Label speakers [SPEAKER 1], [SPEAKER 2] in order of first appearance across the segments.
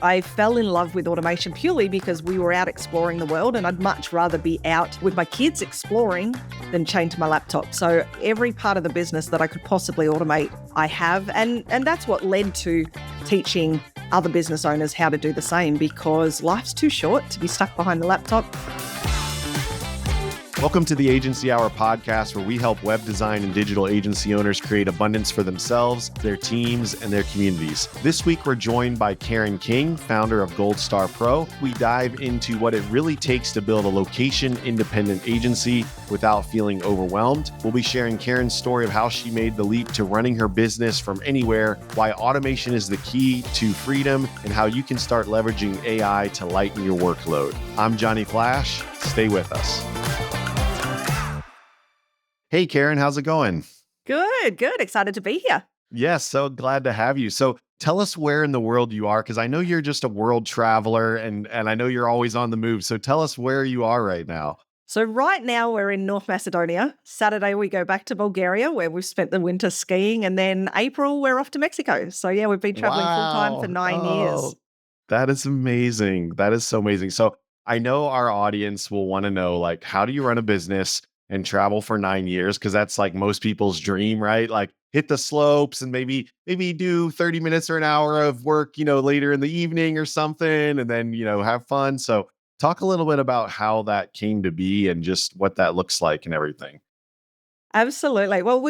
[SPEAKER 1] I fell in love with automation purely because we were out exploring the world, and I'd much rather be out with my kids exploring than chained to my laptop. So every part of the business that I could possibly automate, I have. And that's what led to teaching other business owners how to do the same, because life's too short to be stuck behind the laptop.
[SPEAKER 2] Welcome to the Agency Hour podcast, where we help web design and digital agency owners create abundance for themselves, their teams, and their communities. This week, we're joined by Karen King, founder of Gold Star Pro. We dive into what it really takes to build a location-independent agency without feeling overwhelmed. We'll be sharing Karen's story of how she made the leap to running her business from anywhere, why automation is the key to freedom, and how you can start leveraging AI to lighten your workload. I'm Johnny Flash. Stay with us. Hey, Karen, how's it going?
[SPEAKER 1] Good. Excited to be here.
[SPEAKER 2] Yes, so glad to have you. So tell us where in the world you are, because I know you're just a world traveler and I know you're always on the move. So tell us where you are right now.
[SPEAKER 1] So right now we're in North Macedonia. Saturday we go back to Bulgaria, where we've spent the winter skiing, and then April we're off to Mexico. So yeah, we've been traveling full time for 9 years.
[SPEAKER 2] That is amazing. That is so amazing. So I know our audience will want to know, like, how do you run a business and travel for 9 years? Because that's like most people's dream, right? Like hit the slopes and maybe do 30 minutes or an hour of work, later in the evening or something, and then, have fun. So talk a little bit about how that came to be and just what that looks like and everything.
[SPEAKER 1] Absolutely. Well,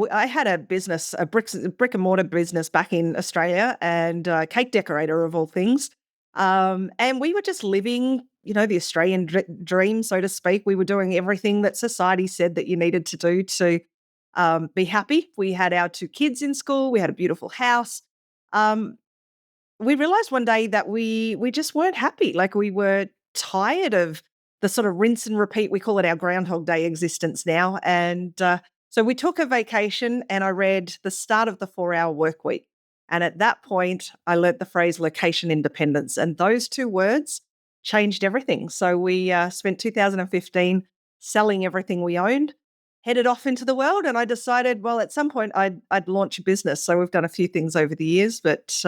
[SPEAKER 1] I had a business, a brick-and-mortar business back in Australia, and cake decorator of all things. And we were just living, the Australian dream, so to speak. We were doing everything that society said that you needed to do to be happy. We had our 2 kids in school. We had a beautiful house. Um, we realized one day that we just weren't happy. Like, we were tired of the sort of rinse and repeat. We call it our Groundhog Day existence now. And so we took a vacation, and I read The Start of the 4-Hour Work Week. And at that point, I learnt the phrase location independence. And those 2 words changed everything. So we spent 2015 selling everything we owned, headed off into the world. And I decided, well, at some point I'd launch a business. So we've done a few things over the years. But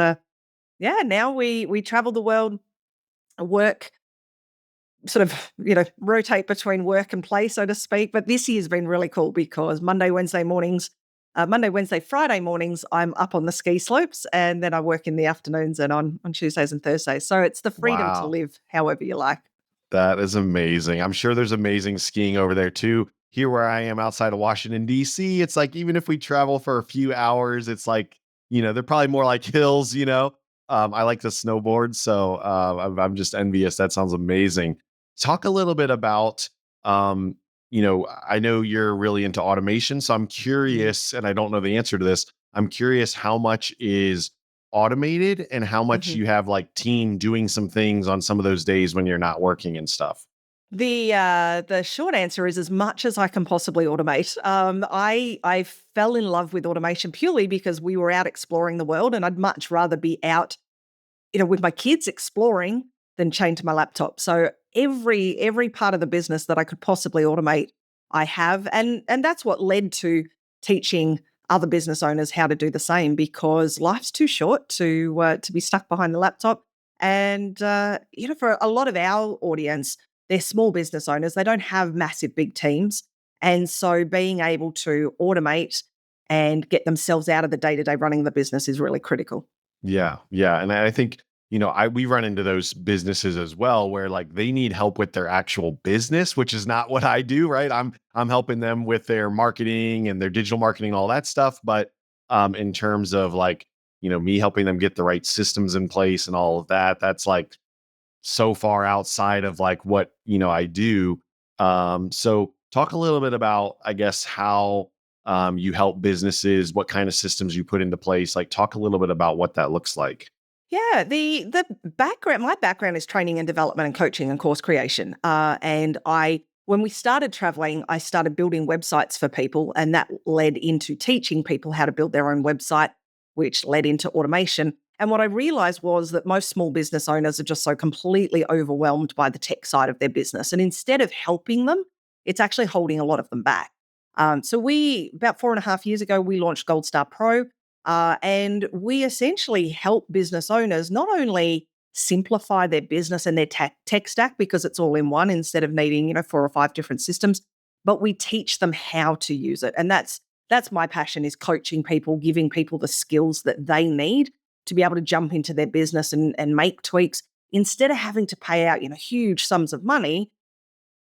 [SPEAKER 1] now we travel the world, work, sort of, rotate between work and play, so to speak. But this year's been really cool because Monday, Wednesday, Friday mornings, I'm up on the ski slopes, and then I work in the afternoons and on Tuesdays and Thursdays. So it's the freedom to live however you like.
[SPEAKER 2] That is amazing. I'm sure there's amazing skiing over there too. Here where I am outside of Washington, D.C., it's like, even if we travel for a few hours, it's like, they're probably more like hills, I like to snowboard, so I'm just envious. That sounds amazing. Talk a little bit about, I know you're really into automation, so I'm curious, and I don't know the answer to this. I'm curious how much is automated and how much you have like team doing some things on some of those days when you're not working and stuff.
[SPEAKER 1] The short answer is as much as I can possibly automate. I fell in love with automation purely because we were out exploring the world, and I'd much rather be out, with my kids exploring than chained to my laptop. So every part of the business that I could possibly automate, I have, and that's what led to teaching other business owners how to do the same, because life's too short to be stuck behind the laptop. And for a lot of our audience, they're small business owners. They don't have massive big teams, and so being able to automate and get themselves out of the day-to-day running of the business is really critical.
[SPEAKER 2] Yeah. And I think, we run into those businesses as well, where like they need help with their actual business, which is not what I do, right? I'm helping them with their marketing and their digital marketing, all that stuff. But in terms of like, me helping them get the right systems in place and all of that, that's like so far outside of like what, I do. So talk a little bit about, I guess, how you help businesses, what kind of systems you put into place. Like, talk a little bit about what that looks like.
[SPEAKER 1] Yeah, the background, my background is training and development and coaching and course creation. And when we started traveling, I started building websites for people, and that led into teaching people how to build their own website, which led into automation. And what I realized was that most small business owners are just so completely overwhelmed by the tech side of their business. And instead of helping them, it's actually holding a lot of them back. So about 4.5 years ago, we launched Gold Star Pro. And we essentially help business owners not only simplify their business and their tech stack because it's all in one instead of needing 4 or 5 different systems, but we teach them how to use it. And that's my passion, is coaching people, giving people the skills that they need to be able to jump into their business and make tweaks instead of having to pay out huge sums of money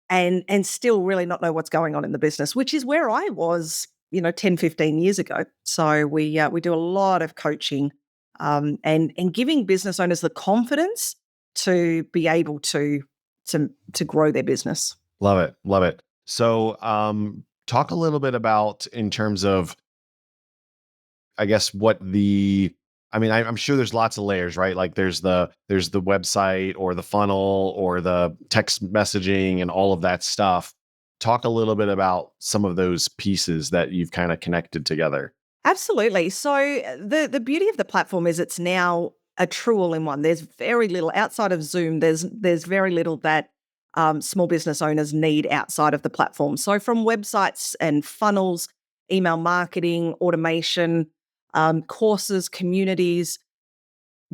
[SPEAKER 1] and still really not know what's going on in the business, which is where I was 10, 15 years ago. So we do a lot of coaching, and giving business owners the confidence to be able to grow their business.
[SPEAKER 2] Love it. Love it. So, talk a little bit about, in terms of, I guess, I'm sure there's lots of layers, right? Like there's the website or the funnel or the text messaging and all of that stuff. Talk a little bit about some of those pieces that you've kind of connected together.
[SPEAKER 1] Absolutely. So the beauty of the platform is it's now a true all-in-one. There's very little outside of Zoom. There's very little that small business owners need outside of the platform. So from websites and funnels, email marketing, automation, courses, communities,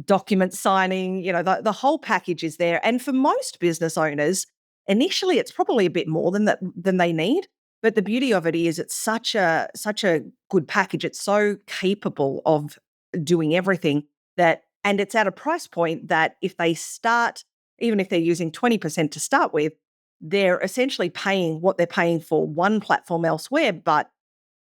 [SPEAKER 1] document signing, the whole package is there. And for most business owners, initially it's probably a bit more than they need. But the beauty of it is it's such a good package. It's so capable of doing everything, and it's at a price point that if they start, even if they're using 20% to start with, they're essentially paying what they're paying for one platform elsewhere, but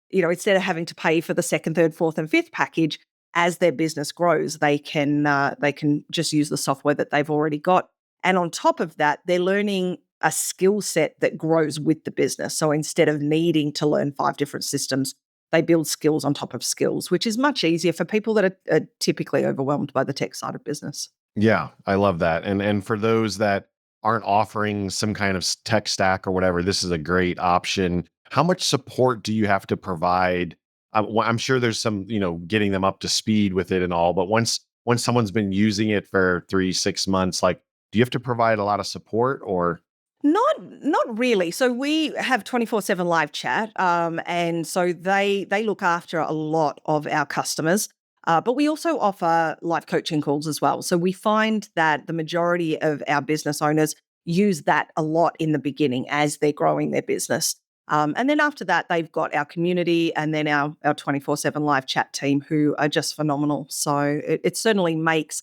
[SPEAKER 1] instead of having to pay for the second, third, fourth, and fifth package, as their business grows, they can just use the software that they've already got. And on top of that, they're learning a skill set that grows with the business. So instead of needing to learn 5 different systems, they build skills on top of skills, which is much easier for people that are typically overwhelmed by the tech side of business.
[SPEAKER 2] Yeah, I love that. And for those that aren't offering some kind of tech stack or whatever, this is a great option. How much support do you have to provide? I'm sure there's some, getting them up to speed with it and all, but once someone's been using it for 3, 6 months, like, do you have to provide a lot of support or?
[SPEAKER 1] Not really. So we have 24/7 live chat, and so they look after a lot of our customers. But we also offer live coaching calls as well. So we find that the majority of our business owners use that a lot in the beginning as they're growing their business. And then after that, they've got our community and then our 24/7 live chat team, who are just phenomenal. So it certainly makes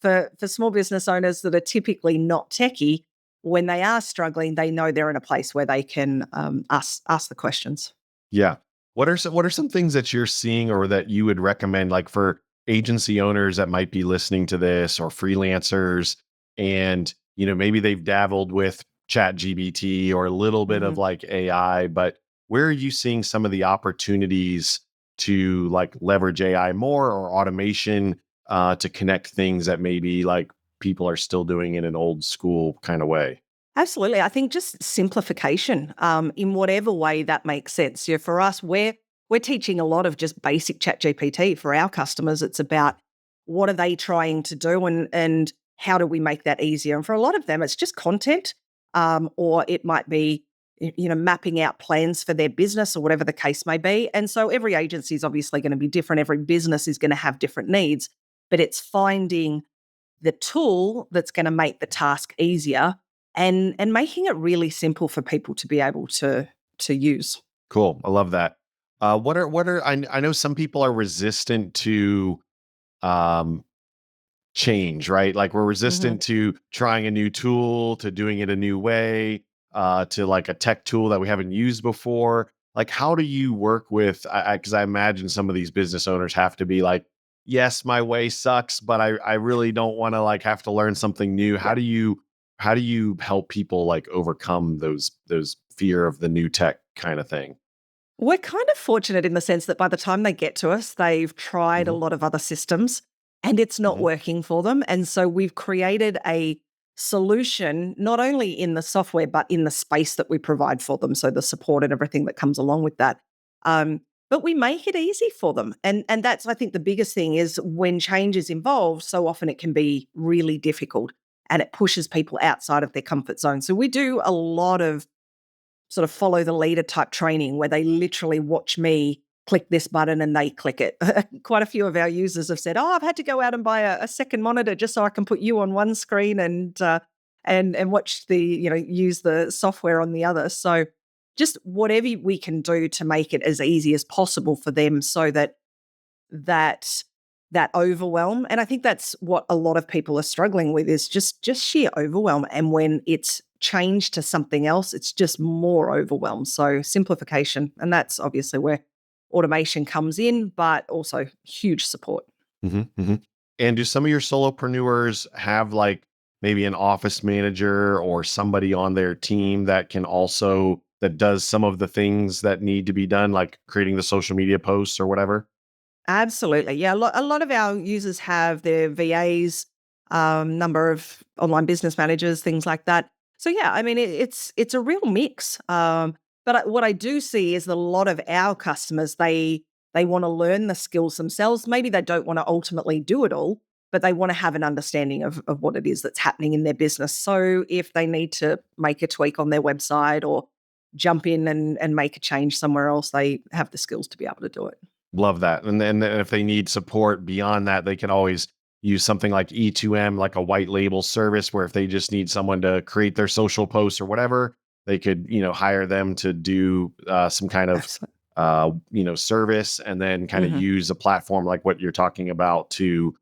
[SPEAKER 1] for small business owners that are typically not techie, when they are struggling, they know they're in a place where they can ask the questions.
[SPEAKER 2] Yeah. What are some things that you're seeing or that you would recommend, like, for agency owners that might be listening to this, or freelancers, and maybe they've dabbled with chat GBT or a little bit of
[SPEAKER 1] Mhm.
[SPEAKER 2] like AI, but where are you seeing some of the opportunities to like leverage AI more, or automation, to connect things that maybe like people are still doing in an old school kind of way?
[SPEAKER 1] Absolutely. I think just simplification, in whatever way that makes sense. Yeah, for us, we're teaching a lot of just basic chat GPT for our customers. It's about what are they trying to do, and how do we make that easier. And for a lot of them, it's just content, or it might be mapping out plans for their business or whatever the case may be. And so every agency is obviously going to be different. Every business is going to have different needs, but it's finding the tool that's going to make the task easier, and making it really simple for people to be able to use.
[SPEAKER 2] Cool. I love that. I know some people are resistant to um change, right? Like, we're
[SPEAKER 1] Mhm.
[SPEAKER 2] resistant to trying a new tool, to doing it a new way, to like a tech tool that we haven't used before. Like, how do you work with, because I imagine some of these business owners have to be like, yes, my way sucks, but I really don't want to like have to learn something new.
[SPEAKER 1] Yeah.
[SPEAKER 2] How do you help people like overcome those fear of the new tech kind of thing?
[SPEAKER 1] We're kind of fortunate in the sense that by the time they get to us, they've tried a
[SPEAKER 2] Hmm.
[SPEAKER 1] lot of other systems and it's not
[SPEAKER 2] Hmm.
[SPEAKER 1] working for them. And so we've created a solution, not only in the software, but in the space that we provide for them. So the support and everything that comes along with that. But we make it easy for them. And that's, I think, the biggest thing is when change is involved, so often it can be really difficult and it pushes people outside of their comfort zone. So we do a lot of sort of follow the leader type training where they literally watch me click this button and they click it. Quite a few of our users have said, "Oh, I've had to go out and buy a second monitor just so I can put you on one screen and watch use the software on the other." So just whatever we can do to make it as easy as possible for them, so that that overwhelm. And I think that's what a lot of people are struggling with, is just sheer overwhelm. And when it's changed to something else, it's just more overwhelm. So simplification, and that's obviously where automation comes in, but also huge support.
[SPEAKER 2] And do some of your solopreneurs have like maybe an office manager or somebody on their team that can also that does some of the things that need to be done, like creating the social media posts or whatever?
[SPEAKER 1] Absolutely. Yeah. A lot of our users have their VAs, number of online business managers, things like that. So yeah, I mean, it's a real mix. But what I do see is that a lot of our customers, they want to learn the skills themselves. Maybe they don't want to ultimately do it all, but they want to have an understanding of what it is that's happening in their business. So if they need to make a tweak on their website or jump in and make a change somewhere else, they have the skills to be able to do it.
[SPEAKER 2] Love that. And then if they need support beyond that, they can always use something like E2M, like a white label service, where if they just need someone to create their social posts or whatever, they could, hire them to do some kind of,
[SPEAKER 1] Absolutely.
[SPEAKER 2] service, and then kind of
[SPEAKER 1] Mhm.
[SPEAKER 2] use a platform like what you're talking about to,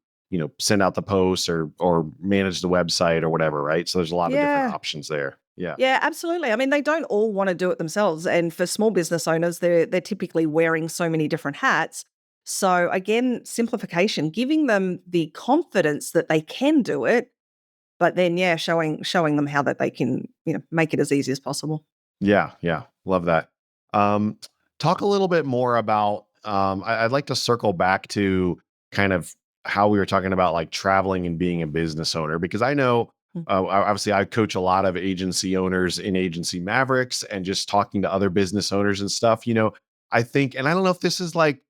[SPEAKER 2] send out the posts or manage the website or whatever. Right. So there's a lot of different
[SPEAKER 1] Yeah.
[SPEAKER 2] options there. Yeah.
[SPEAKER 1] Yeah, absolutely. I mean, they don't all want to do it themselves. And for small business owners, they're typically wearing so many different hats. So again, simplification, giving them the confidence that they can do it, but then yeah, showing them how that they can, make it as easy as possible.
[SPEAKER 2] Yeah, yeah, love that. Um, Talk a little bit more about. I'd like to circle back to kind of how we were talking about like traveling and being a business owner, because I know
[SPEAKER 1] Mm.
[SPEAKER 2] obviously I coach a lot of agency owners in agency Mavericks, and just talking to other business owners and stuff. I think, and I don't know if this is like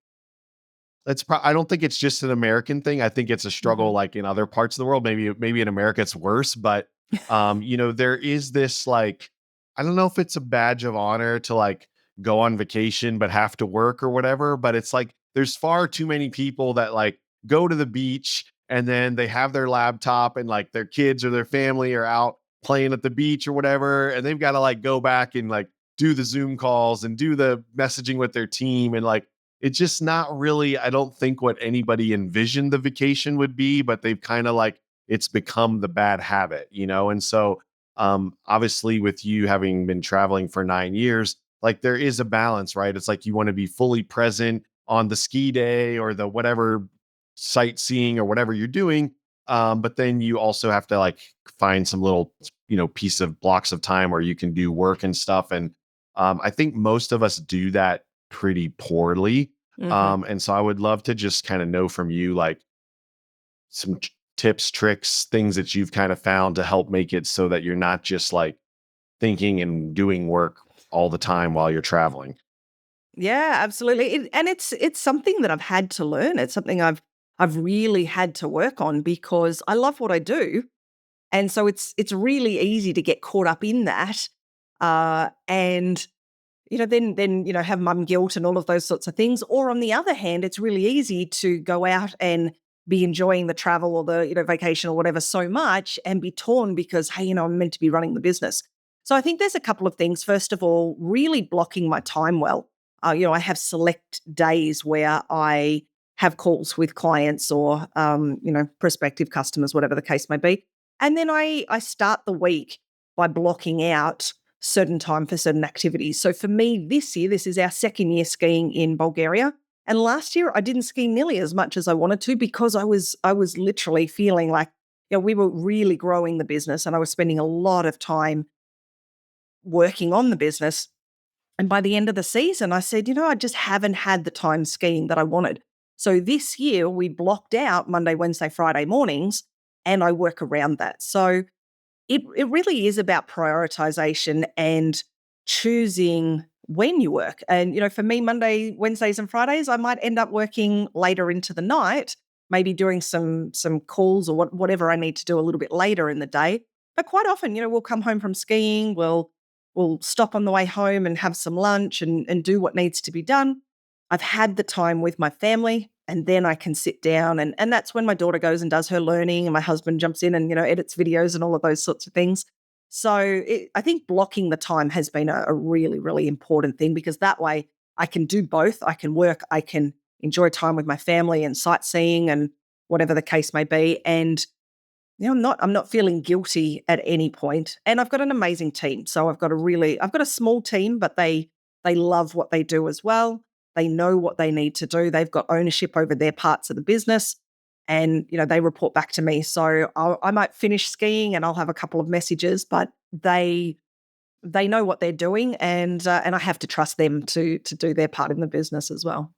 [SPEAKER 2] I don't think it's just an American thing. I think it's a struggle
[SPEAKER 1] Mhm.
[SPEAKER 2] like in other parts of the world. Maybe in America it's worse, but there is this like I don't know if it's a badge of honor to like go on vacation but have to work or whatever, but it's like there's far too many people that like go to the beach and then they have their laptop and like their kids or their family are out playing at the beach or whatever, and they've got to like go back and like do the Zoom calls and do the messaging with their team, and like it's just not really, I don't think, what anybody envisioned the vacation would be, but they've kind of like it's become the bad habit. And so obviously with you having been traveling for 9 years, like there is a balance, right? It's like you want to be fully present on the ski day or the whatever sightseeing or whatever you're doing. But then you also have to like find some little, piece of blocks of time where you can do work and stuff. And I think most of us do that pretty poorly.
[SPEAKER 1] Mhm.
[SPEAKER 2] And so I would love to just kind of know from you, like some tips, tricks, things that you've kind of found to help make it so that you're not just like thinking and doing work all the time while you're traveling.
[SPEAKER 1] Yeah, absolutely. And it's something that I've had to learn. It's something I've really had to work on because I love what I do. And so it's really easy to get caught up in that. And then have mum guilt and all of those sorts of things. Or on the other hand, it's really easy to go out and be enjoying the travel or the vacation or whatever so much and be torn because hey, I'm meant to be running the business. So I think there's a couple of things. First of all, really blocking my time well. I have select days where I have calls with clients or prospective customers, whatever the case may be, and then I start the week by blocking out certain time for certain activities. So for me this year, this is our second year skiing in Bulgaria. And last year I didn't ski nearly as much as I wanted to because I was literally feeling like, we were really growing the business and I was spending a lot of time working on the business. And by the end of the season, I said, I just haven't had the time skiing that I wanted. So this year we blocked out Monday, Wednesday, Friday mornings and I work around that. So it really is about prioritization and choosing when you work. And, for me, Monday, Wednesdays, and Fridays, I might end up working later into the night, maybe doing some calls or whatever I need to do a little bit later in the day. But quite often, we'll come home from skiing, we'll stop on the way home and have some lunch and do what needs to be done. I've had the time with my family, and then I can sit down, and that's when my daughter goes and does her learning, and my husband jumps in and edits videos and all of those sorts of things. So I think blocking the time has been a really, really important thing, because that way I can do both. I can work, I can enjoy time with my family and sightseeing and whatever the case may be. And I'm not feeling guilty at any point. And I've got an amazing team. So I've got a small team, but they love what they do as well. They know what they need to do. They've got ownership over their parts of the business, and they report back to me. So I might finish skiing and I'll have a couple of messages, but they know what they're doing, and I have to trust them to do their part in the business as well.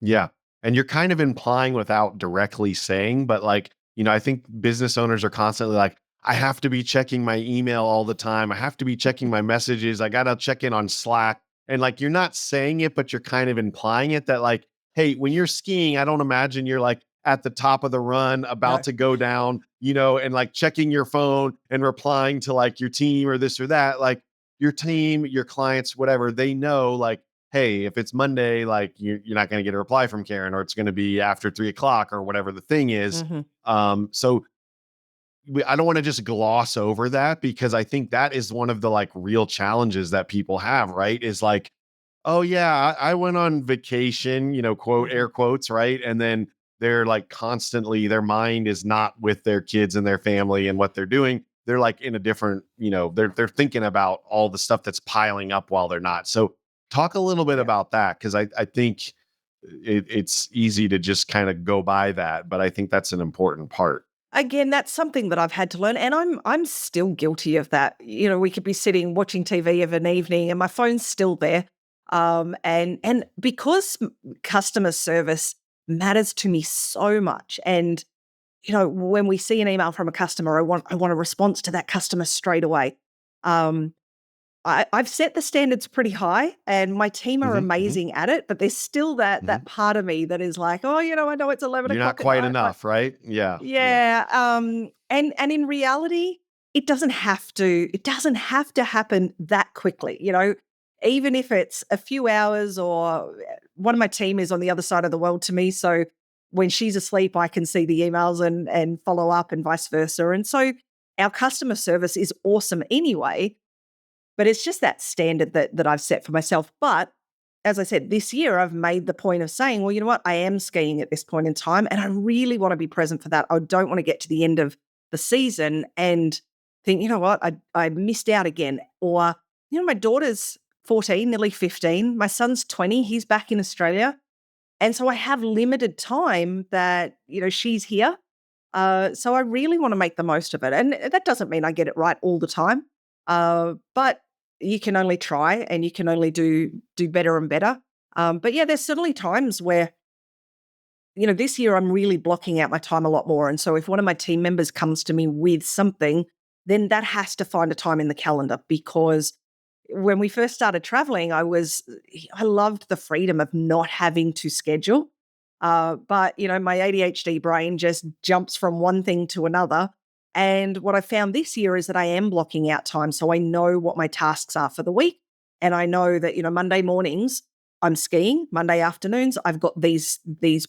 [SPEAKER 2] Yeah. And you're kind of implying without directly saying, but like, I think business owners are constantly like, I have to be checking my email all the time. I have to be checking my messages. I got to check in on Slack. And like, you're not saying it, but you're kind of implying it that like, hey, when you're skiing, I don't imagine you're like at the top of the run, about
[SPEAKER 1] No.
[SPEAKER 2] to go down, and like checking your phone and replying to like your team or this or that. Like your team, your clients, whatever, they know like, hey, if it's Monday, like you're not going to get a reply from Karen, or it's going to be after 3 o'clock or whatever the thing is.
[SPEAKER 1] Mhm.
[SPEAKER 2] So I don't want to just gloss over that, because I think that is one of the like real challenges that people have, right? Is like, oh yeah, I went on vacation, quote,
[SPEAKER 1] Mhm.
[SPEAKER 2] air quotes, right? And then they're like constantly, their mind is not with their kids and their family and what they're doing. They're like in a different, they're thinking about all the stuff that's piling up while they're not. So talk a little bit
[SPEAKER 1] Yeah.
[SPEAKER 2] about that, because I think it's easy to just kind of go by that, but I think that's an important part.
[SPEAKER 1] Again, that's something that I've had to learn, and I'm still guilty of that. We could be sitting watching TV of an evening, and my phone's still there. And because customer service matters to me so much, and when we see an email from a customer, I want a response to that customer straight away. Um, I've set the standards pretty high, and my team are
[SPEAKER 2] Hmm. Hmm.
[SPEAKER 1] amazing at it. But there's still that
[SPEAKER 2] Hmm.
[SPEAKER 1] part of me that is like, oh, I know it's 11
[SPEAKER 2] You're not
[SPEAKER 1] o'clock at
[SPEAKER 2] quite
[SPEAKER 1] night.
[SPEAKER 2] enough, right? Yeah. Yeah.
[SPEAKER 1] Yeah, and in reality, it doesn't have to happen that quickly, Even if it's a few hours, or one of my team is on the other side of the world to me, so when she's asleep, I can see the emails and follow up, and vice versa. And so our customer service is awesome anyway, but it's just that standard that I've set for myself. But as I said, this year I've made the point of saying, well, you know what? I am skiing at this point in time, and I really want to be present for that. I don't want to get to the end of the season and think, you know what, I missed out again. Or, my daughter's 14, nearly 15. My son's 20. He's back in Australia. And so I have limited time that, she's here. So I really want to make the most of it. And that doesn't mean I get it right all the time. But you can only try, and you can only do better and better. But yeah, there's certainly times where, this year I'm really blocking out my time a lot more. And so if one of my team members comes to me with something, then that has to find a time in the calendar, because when we first started traveling, I loved the freedom of not having to schedule. But my ADHD brain just jumps from one thing to another. And what I found this year is that I am blocking out time, so I know what my tasks are for the week, and I know that Monday mornings I'm skiing, Monday afternoons I've got these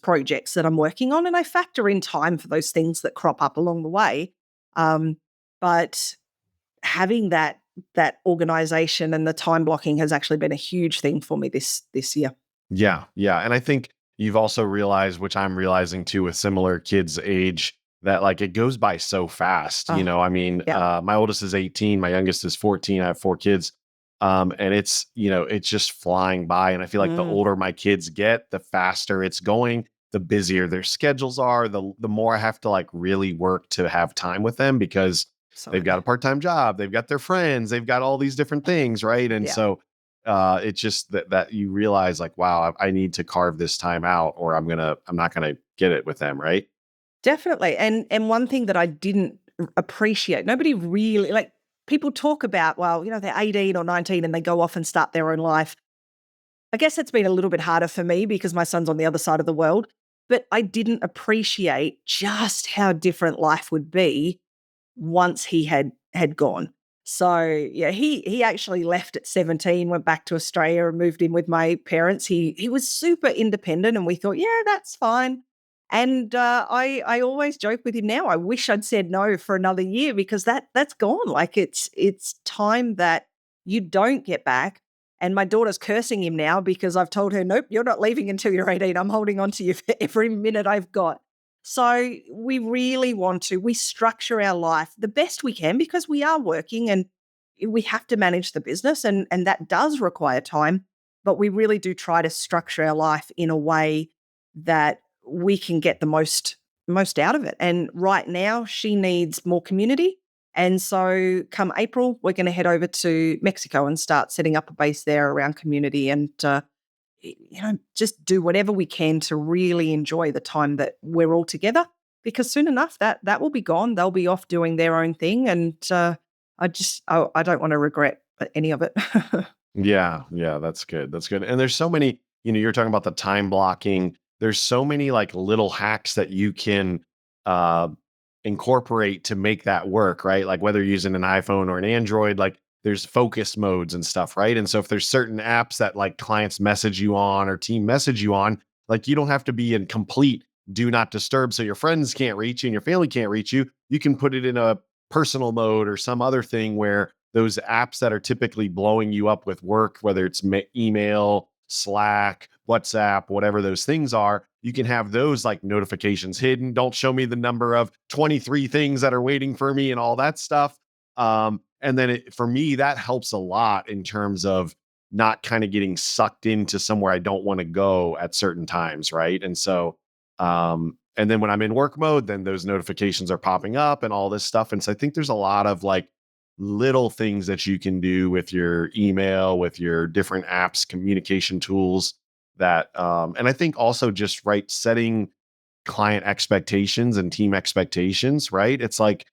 [SPEAKER 1] projects that I'm working on, and I factor in time for those things that crop up along the way. Um, but having that organization and the time blocking has actually been a huge thing for me this year.
[SPEAKER 2] Yeah, yeah, and I think you've also realized, which I'm realizing too with similar kids' age, that like it goes by so fast.
[SPEAKER 1] Oh,
[SPEAKER 2] I mean,
[SPEAKER 1] yeah.
[SPEAKER 2] my oldest is 18, my youngest is 14. I have 4 kids, and it's just flying by. And I feel like the
[SPEAKER 1] Mm,
[SPEAKER 2] older my kids get, the faster it's going, the busier their schedules are, the more I have to like really work to have time with them, because they've got
[SPEAKER 1] absolutely.
[SPEAKER 2] a part-time job, they've got their friends, they've got all these different things, right? And
[SPEAKER 1] Yeah.
[SPEAKER 2] so it's just that you realize like, wow, I need to carve this time out, or I'm not gonna get it with them, right?
[SPEAKER 1] Definitely. And one thing that I didn't appreciate, nobody really like people talk about, well, they're 18 or 19 and they go off and start their own life. I guess it's been a little bit harder for me because my son's on the other side of the world, but I didn't appreciate just how different life would be once he had gone. So yeah, he actually left at 17, went back to Australia and moved in with my parents. He was super independent, and we thought, yeah, that's fine. And I always joke with him now. I wish I'd said no for another year because that's gone. Like it's time that you don't get back. And my daughter's cursing him now because I've told her, nope, you're not leaving until you're 18. I'm holding on to you for every minute I've got. So we really want to, we structure our life the best we can because we are working and we have to manage the business and that does require time, but we really do try to structure our life in a way that we can get the most out of it. And right now she needs more community. And so come April, we're going to head over to Mexico and start setting up a base there around community and just do whatever we can to really enjoy the time that we're all together because soon enough that will be gone. They'll be off doing their own thing. And I don't want to regret any of it.
[SPEAKER 2] Yeah, yeah, that's good. That's good. And there's so many, you're talking about the time blocking. There's so many like little hacks that you can uh incorporate to make that work, right? Like whether you're using an iPhone or an Android, like there's focus modes and stuff, right? And so if there's certain apps that like clients message you on or team message you on, like you don't have to be in complete do not disturb so your friends can't reach you and your family can't reach you. You can put it in a personal mode or some other thing where those apps that are typically blowing you up with work, whether it's email, Slack, WhatsApp, whatever those things are, you can have those like notifications hidden. Don't show me the number of 23 things that are waiting for me and all that stuff. And then for me, that helps a lot in terms of not kind of getting sucked into somewhere I don't want to go at certain times. Right. And so, and then when I'm in work mode, then those notifications are popping up and all this stuff. And so I think there's a lot of like little things that you can do with your email, with your different apps, communication tools that, and I think also just right setting client expectations and team expectations, right? It's like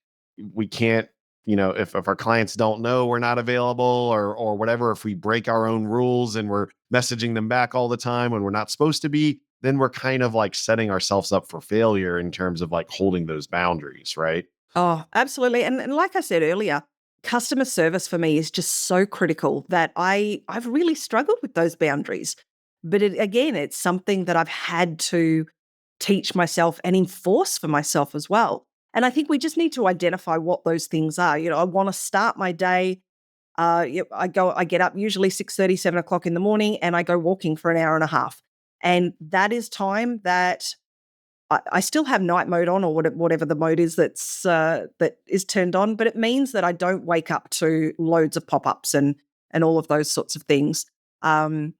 [SPEAKER 2] we can't, if our clients don't know we're not available or whatever, if we break our own rules and we're messaging them back all the time when we're not supposed to be, then we're kind of like setting ourselves up for failure in terms of like holding those boundaries, right?
[SPEAKER 1] Oh, absolutely. And like I said earlier, customer service for me is just so critical that I've really struggled with those boundaries. But again, it's something that I've had to teach myself and enforce for myself as well. And I think we just need to identify what those things are. I want to start my day. I get up usually 6:30, 7 o'clock in the morning, and I go walking for an hour and a half. And that is time that I still have night mode on or whatever the mode is that is turned on, but it means that I don't wake up to loads of pop-ups and all of those sorts of things. Um,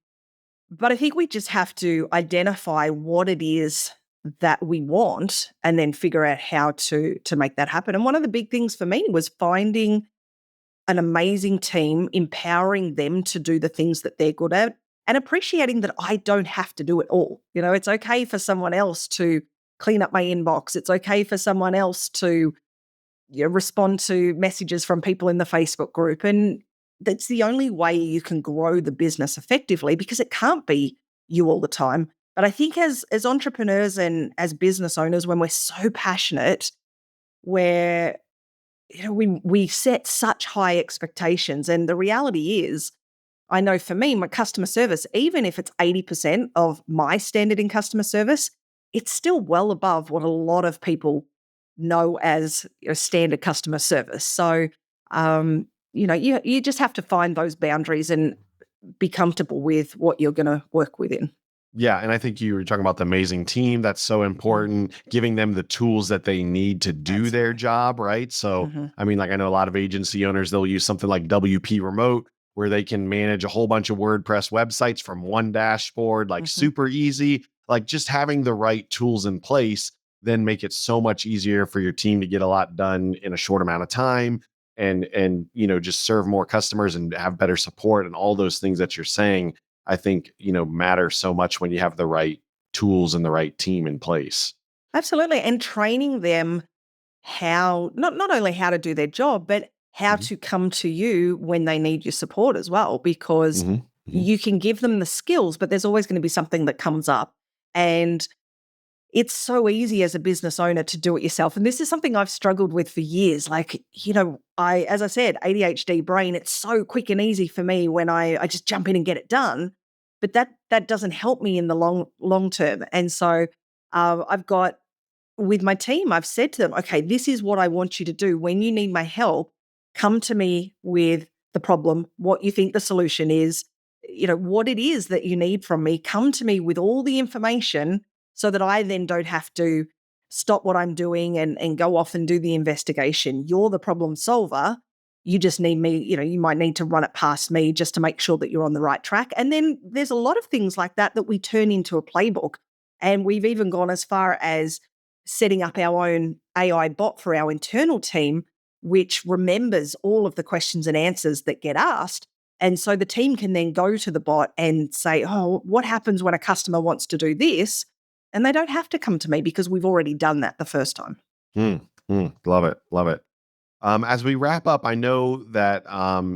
[SPEAKER 1] but I think we just have to identify what it is that we want and then figure out how to make that happen. And one of the big things for me was finding an amazing team, empowering them to do the things that they're good at, and appreciating that I don't have to do it all. It's okay for someone else to clean up my inbox. It's okay for someone else to respond to messages from people in the Facebook group. And that's the only way you can grow the business effectively because it can't be you all the time. But I think as entrepreneurs and as business owners, when we're so passionate, where we set such high expectations. And the reality is, I know for me, my customer service, even if it's 80% of my standard in customer service, it's still well above what a lot of people know as standard customer service. So, you just have to find those boundaries and be comfortable with what you're going to work within.
[SPEAKER 2] Yeah, and I think you were talking about the amazing team. That's so important, giving them the tools that they need to do their
[SPEAKER 1] Absolutely.
[SPEAKER 2] job, right? So,
[SPEAKER 1] Mhm.
[SPEAKER 2] I mean, like I know a lot of agency owners, they'll use something like WP Remote where they can manage a whole bunch of WordPress websites from one dashboard, like
[SPEAKER 1] Mhm.
[SPEAKER 2] super easy. Like just having the right tools in place then make it so much easier for your team to get a lot done in a short amount of time and just serve more customers and have better support and all those things that you're saying I think, matter so much when you have the right tools and the right team in place.
[SPEAKER 1] Absolutely. And training them how not only how to do their job, but how
[SPEAKER 2] Mhm,
[SPEAKER 1] to come to you when they need your support as well, because
[SPEAKER 2] mhm, mhm.
[SPEAKER 1] you can give them the skills, but there's always going to be something that comes up. And it's so easy as a business owner to do it yourself. And this is something I've struggled with for years. Like, as I said, ADHD brain, it's so quick and easy for me when I just jump in and get it done. But that doesn't help me in the long term. And so I've got with my team, I've said to them, okay, this is what I want you to do. When you need my help, come to me with the problem, what you think the solution is, what it is that you need from me. Come to me with all the information so that I then don't have to stop what I'm doing and go off and do the investigation. You're the problem solver. You just need me, you might need to run it past me just to make sure that you're on the right track. And then there's a lot of things like that we turn into a playbook. And we've even gone as far as setting up our own AI bot for our internal team, which remembers all of the questions and answers that get asked. And so the team can then go to the bot and say, oh, what happens when a customer wants to do this? And they don't have to come to me because we've already done that the first time.
[SPEAKER 2] Love it. Love it. As we wrap up, I know that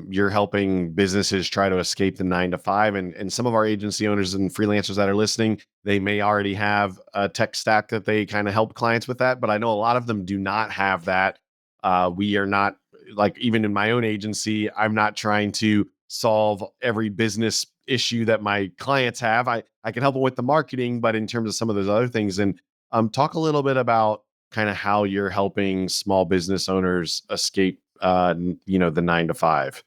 [SPEAKER 2] you're helping businesses try to escape the 9 to 5, and some of our agency owners and freelancers that are listening, they may already have a tech stack that they kind of help clients with that, but I know a lot of them do not have that. We are not, like, even in my own agency, I'm not trying to solve every business issue that my clients have. I can help them with the marketing, but in terms of some of those other things, and talk a little bit about kind of how you're helping small business owners escape, the 9 to 5.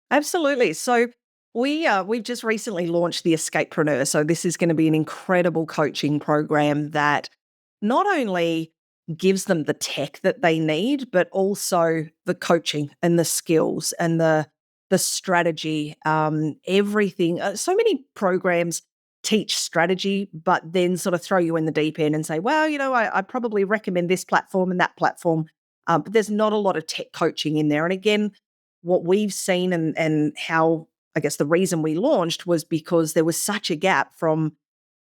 [SPEAKER 1] Absolutely. So we've just recently launched the Escapepreneur. So this is going to be an incredible coaching program that not only gives them the tech that they need, but also the coaching and the skills and the strategy, everything. So many programs teach strategy, but then sort of throw you in the deep end and say, well, I probably recommend this platform and that platform. But there's not a lot of tech coaching in there. And again, what we've seen and how, I guess the reason we launched was because there was such a gap from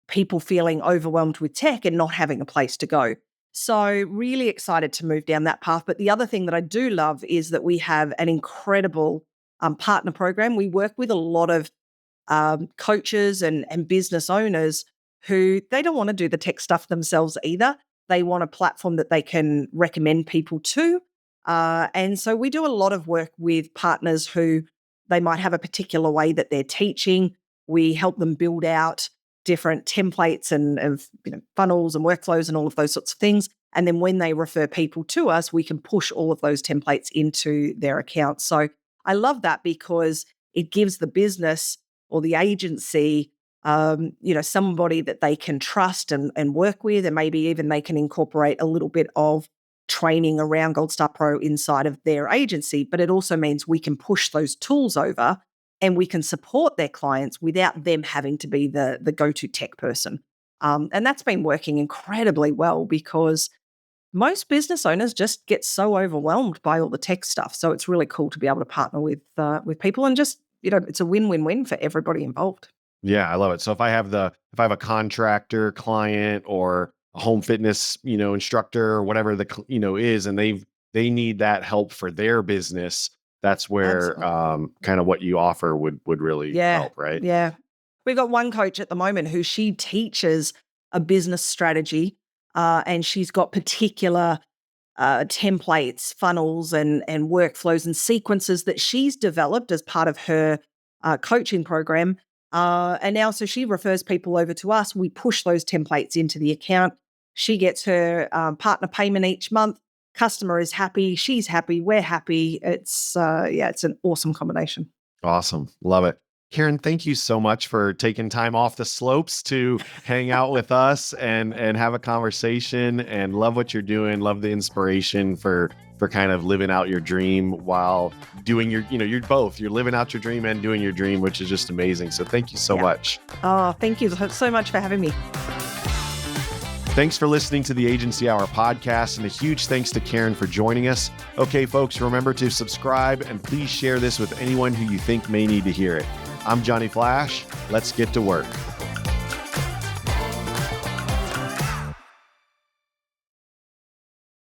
[SPEAKER 1] people feeling overwhelmed with tech and not having a place to go. So really excited to move down that path. But the other thing that I do love is that we have an incredible partner program. We work with a lot of coaches and business owners who they don't want to do the tech stuff themselves either. They want a platform that they can recommend people to. And so we do a lot of work with partners who they might have a particular way that they're teaching. We help them build out different templates and of funnels and workflows and all of those sorts of things. And then when they refer people to us, we can push all of those templates into their accounts. So I love that because it gives the business or the agency, somebody that they can trust and work with, and maybe even they can incorporate a little bit of training around Gold Star Pro inside of their agency. But it also means we can push those tools over and we can support their clients without them having to be the go-to tech person. And that's been working incredibly well because most business owners just get so overwhelmed by all the tech stuff. So it's really cool to be able to partner with people and just, it's a win-win-win for everybody involved.
[SPEAKER 2] Yeah, I love it. So if I have a contractor client or a home fitness, instructor or whatever is, and they need that help for their business, that's where kind of what you offer would really help, right?
[SPEAKER 1] Yeah. We've got one coach at the moment who she teaches a business strategy, and she's got particular templates, funnels, and workflows and sequences that she's developed as part of her coaching program. And now, so she refers people over to us. We push those templates into the account. She gets her partner payment each month. Customer is happy. She's happy. We're happy. It's an awesome combination.
[SPEAKER 2] Awesome. Love it. Karen, thank you so much for taking time off the slopes to hang out with us and have a conversation, and love what you're doing. Love the inspiration for kind of living out your dream while doing you're both. You're living out your dream and doing your dream, which is just amazing. So thank you so much.
[SPEAKER 1] Oh, thank you so much for having me.
[SPEAKER 2] Thanks for listening to the Agency Hour podcast, and a huge thanks to Karen for joining us. Okay, folks, remember to subscribe and please share this with anyone who you think may need to hear it. I'm Johnny Flash. Let's get to work.